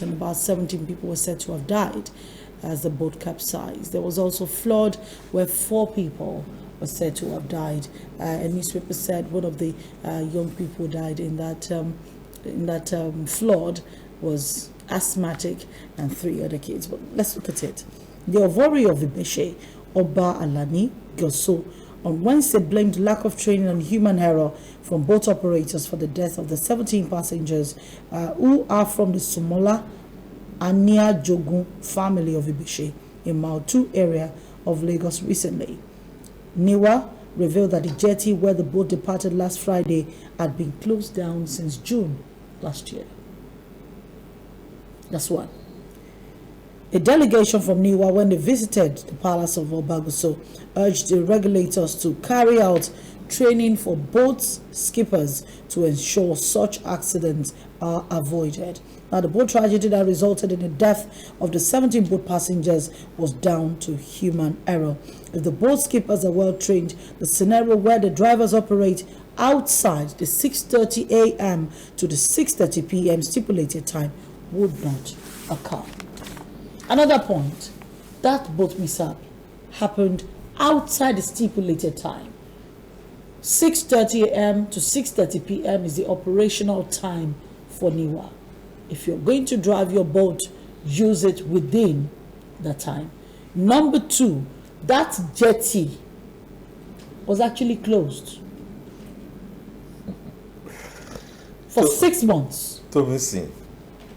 and about 17 people were said to have died as the boat capsized. There was also flood where 4 people were said to have died. A newspaper said one of the young people who died in that flood was asthmatic, and 3 other kids. But let's look at it. The Ovori of Ibeshe, Oba Alani Goso, on Wednesday blamed lack of training and human error from boat operators for the death of the 17 passengers who are from the Sumola Ania Jogun family of Ibeshe in Mile 2 area of Lagos recently. Niwa revealed that the jetty where the boat departed last Friday had been closed down since June last year. That's one. A delegation from Niwa, when they visited the palace of Obaguso, urged the regulators to carry out training for boat skippers to ensure such accidents are avoided. Now, the boat tragedy that resulted in the death of the 17 boat passengers was down to human error. If the boat skippers are well trained, the scenario where the drivers operate outside the 6:30 a.m. to the 6:30 p.m. stipulated time would not occur. Another point, that boat mishap happened outside the stipulated time. 6:30 a.m. to 6:30 p.m. is the operational time for Niwa. If you're going to drive your boat, use it within that time. Number 2, that jetty was actually closed for 6 months.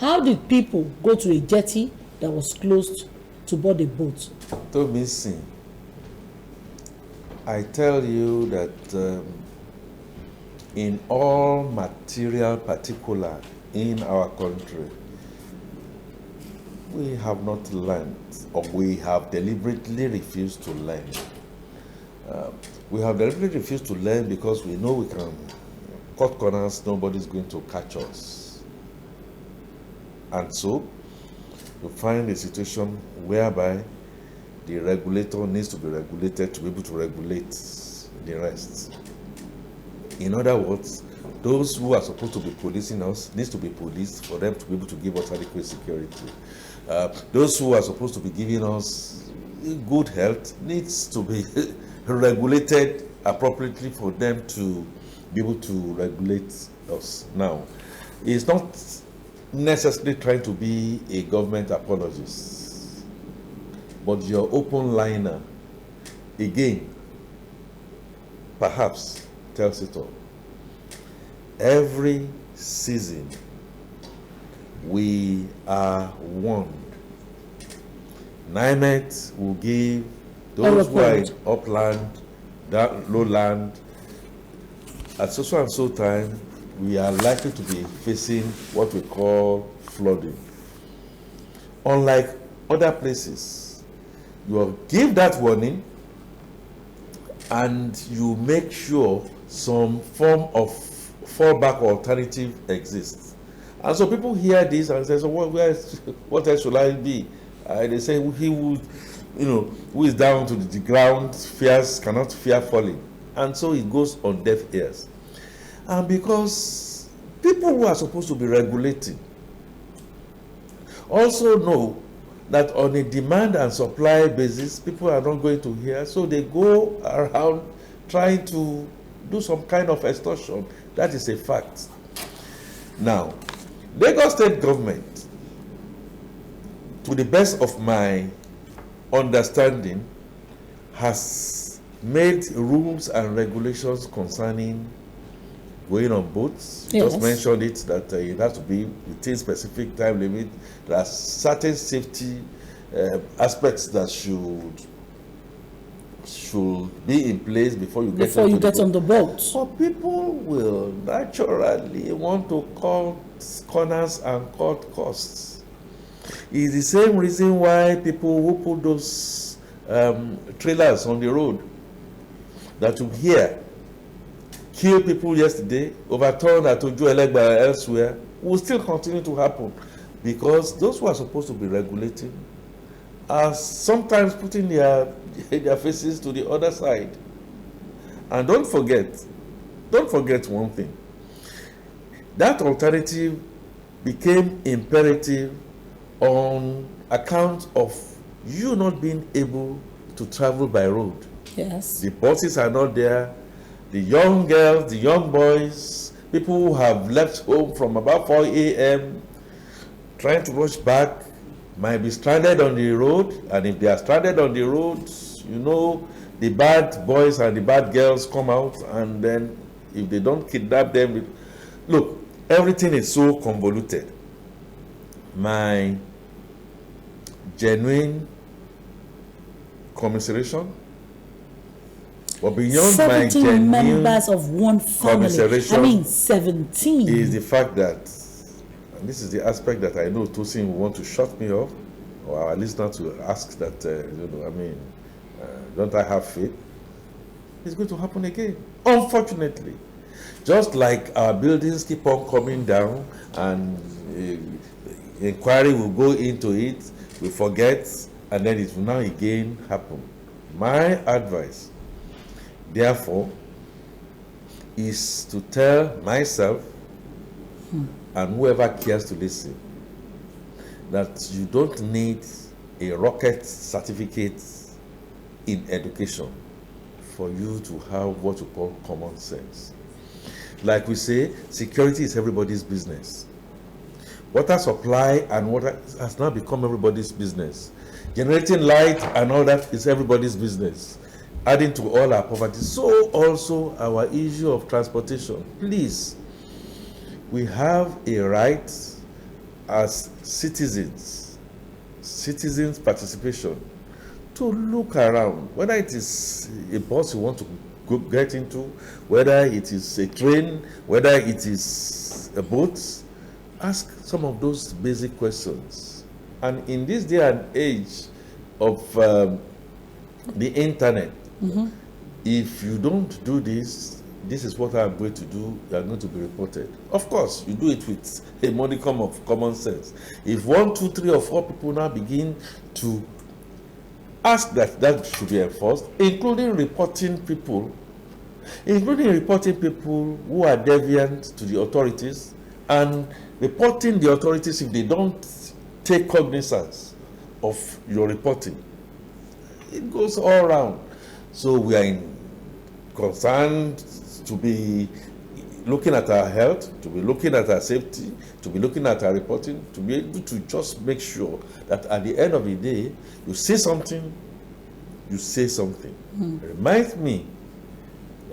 How did people go to a jetty that was closed to board a boat? I tell you that in all material particular in our country, we have not learned, or we have deliberately refused to learn. We have deliberately refused to learn because we know we can cut corners, nobody's going to catch us. And so, you find a situation whereby the regulator needs to be regulated to be able to regulate the rest. In other words, those who are supposed to be policing us needs to be policed for them to be able to give us adequate security. Those who are supposed to be giving us good health needs to be regulated appropriately for them to be able to regulate us. Now, it's not necessarily trying to be a government apologist, but your open liner, again, perhaps tells it all. Every season, we are warned. NIMET will give those who are in upland, lowland, at so and so time, we are likely to be facing what we call flooding. Unlike other places, you will give that warning and you make sure some form of fallback alternative exists. And so people hear this and say, so what else should I be? They say, he who, who is down to the ground cannot fear falling. And so it goes on deaf ears. And because people who are supposed to be regulating also know that on a demand and supply basis, people are not going to hear, so they go around trying to do some kind of extortion. That is a fact. Now, Lagos State government, to the best of my understanding, has made rules and regulations concerning going on boats. Yes. Just mentioned it that it has to be within specific time limit. There are certain safety aspects that should be in place before you get on the boat. So people will naturally want to cut corners and cut costs. It's the same reason why people who put those trailers on the road that you hear kill people yesterday, overturned at Oju Elegba elsewhere, will still continue to happen because those who are supposed to be regulating are sometimes putting their faces to the other side. And don't forget one thing. That alternative became imperative on account of you not being able to travel by road. Yes. The buses are not there. The young girls, the young boys, people who have left home from about 4 a.m. trying to rush back might be stranded on the road. And if they are stranded on the road, you know, the bad boys and the bad girls come out, and then if they don't kidnap them, look, everything is so convoluted. My genuine commiseration, but beyond my 17 genuine members of one family. commiseration I mean, 17. is the fact that, and this is the aspect that I know Tosin will want to shut me off, or at least not to ask that, don't I have faith? It's going to happen again, unfortunately. Just like our buildings keep on coming down and inquiry will go into it, we forget, and then it will now again happen. My advice, therefore, is to tell myself and whoever cares to listen that you don't need a rocket certificate in education for you to have what you call common sense. Like we say, security is everybody's business. Water supply and water has now become everybody's business. Generating light and all that is everybody's business, adding to all our poverty. So also our issue of transportation. Please, we have a right as citizens participation, to look around, whether it is a bus you want to get into, whether it is a train, whether it is a boat. Ask some of those basic questions. And in this day and age of the internet, if you don't do this, this is what I'm going to do, you are going to be reported. Of course, you do it with a modicum of common sense. If 1, 2, 3, or 4 people now begin to ask that should be enforced, including reporting people who are deviant to the authorities, and reporting the authorities if they don't take cognizance of your reporting. It goes all around. So we are concerned to be looking at our health, to be looking at our safety, to be looking at our reporting, to be able to just make sure that at the end of the day, you say something, you say something. Reminds me,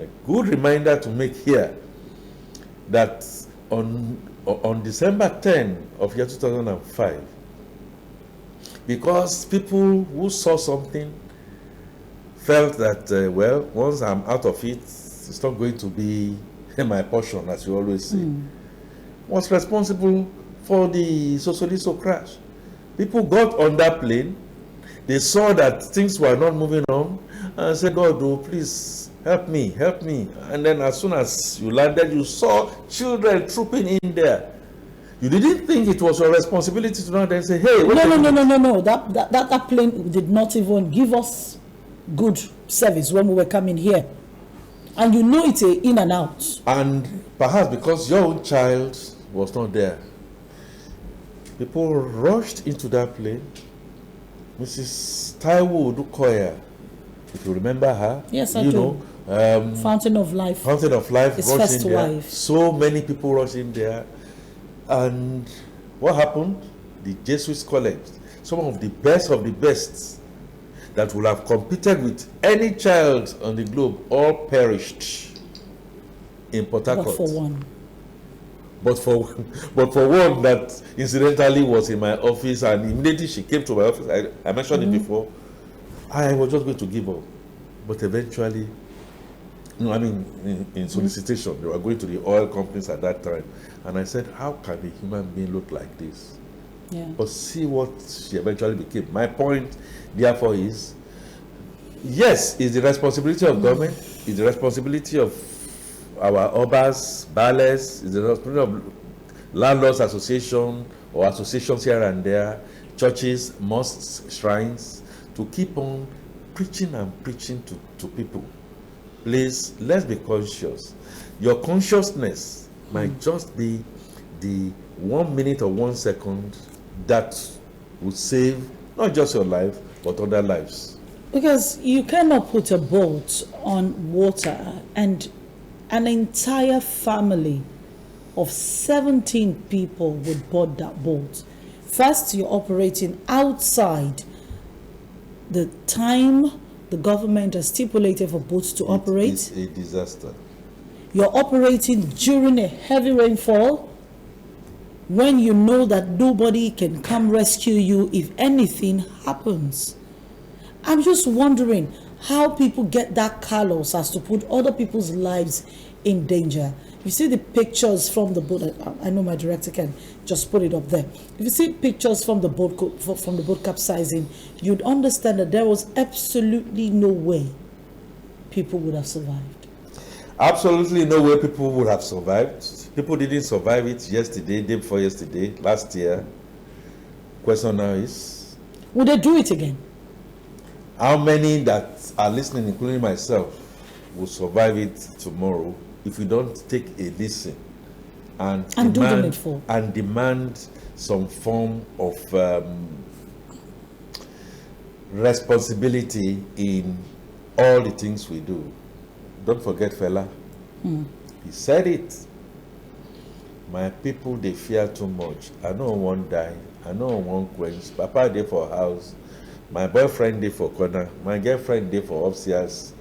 a good reminder to make here, that on December 10 of year 2005, because people who saw something felt that, well, once I'm out of it, it's not going to be my portion, as you always say, was responsible for the Sosoliso crash. People got on that plane, they saw that things were not moving on, and said, God, oh, please help me. And then as soon as you landed, you saw children trooping in there. You didn't think it was your responsibility to now then say, hey, wait a minute. No. That plane did not even give us good service when we were coming here. And you know it's a in and out. And perhaps because your own child was not there, people rushed into that plane. Mrs. Taiwo Odukoya, if you remember her, yes, I do. Fountain of Life. Fountain of Life His rushed first in there. wife. So many people rushed in there. And what happened? The Jesuits College, some of the best that would have competed with any child on the globe, all perished in Port Harcourt. But for one. But for one that incidentally was in my office, and immediately she came to my office, I mentioned it before, I was just going to give up. But eventually, in solicitation, they were going to the oil companies at that time. And I said, how can a human being look like this? Yeah. But see what she eventually became. My point, therefore, is, yes, it's the responsibility of government, it's the responsibility of our obas, bales, it's the responsibility of landlords association or associations here and there, churches, mosques, shrines, to keep on preaching to people. Please, let's be conscious. Your consciousness might just be the 1 minute or 1 second that would save not just your life, but other lives. Because you cannot put a boat on water and an entire family of 17 people would board that boat. First, you're operating outside the time the government has stipulated for boats to operate. It's a disaster. You're operating during a heavy rainfall when you know that nobody can come rescue you if anything happens. I'm just wondering how people get that callous as to put other people's lives in danger. You see the pictures from the boat. I know my director can just put it up there. If you see pictures from the boat capsizing, you'd understand that there was absolutely no way people would have survived. Absolutely no way people would have survived. People didn't survive it yesterday, day before yesterday, last year. Question now is, would they do it again? how many that are listening, including myself, will survive it tomorrow if we don't take a listen and demand some form of responsibility in all the things we do? Don't forget fella. He said it. My people, they fear too much. I know one die. I know one quench. Papa dey for house. My boyfriend dey for corner. My girlfriend dey for upstairs.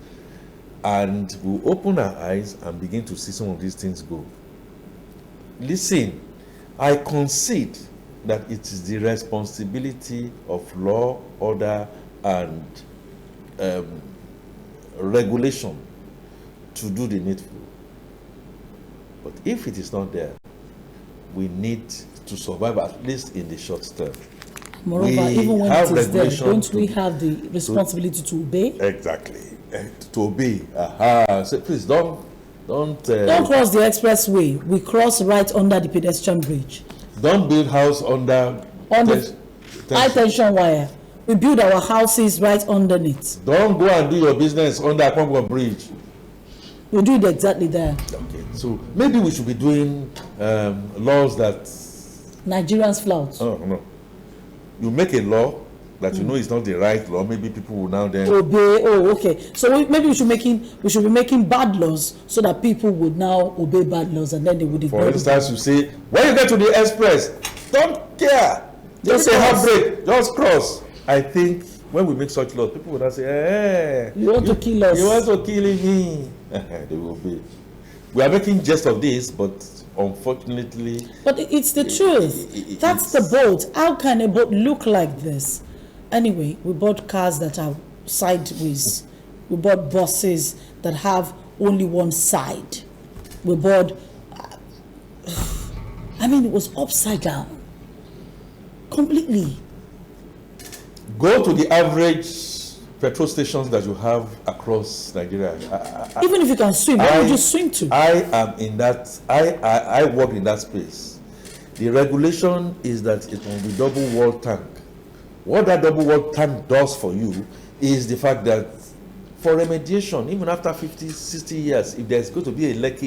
And we open our eyes and begin to see some of these things go. Listen, I concede that it is the responsibility of law, order, and regulation to do the needful. But if it is not there, we need to survive at least in the short term. Moreover, even when it is there, don't we have the responsibility to obey? Exactly. To obey. So please don't cross the expressway. We cross right under the pedestrian bridge. Don't build house under the high tension wire. We build our houses right underneath. Don't go and do your business under Congo Bridge. We do it exactly there. Okay, so maybe we should be doing laws that Nigerians flout. Oh no, you make a law that you know is not the right law. Maybe people will now then obey. Oh, okay. So maybe we should be making bad laws so that people would now obey bad laws, and then they would. For instance, you say when you get to the express, don't care. Just say heartbreak. Just cross. I think when we make such laws, people will not say, "Hey, you want to kill us? You want to kill me?" They will be. We are making jest of this, but unfortunately. But it's the truth. That's the boat. How can a boat look like this? Anyway, we bought cars that are sideways. We bought buses that have only one side. We bought. It was upside down. Completely. Go to the average petrol stations that you have across Nigeria. Even if you can swim, where would you swim to? I am in that. I work in that space. The regulation is that it will be double wall tank. What that double wall tank does for you is the fact that for remediation, even after 50, 60 years, if there's going to be a leakage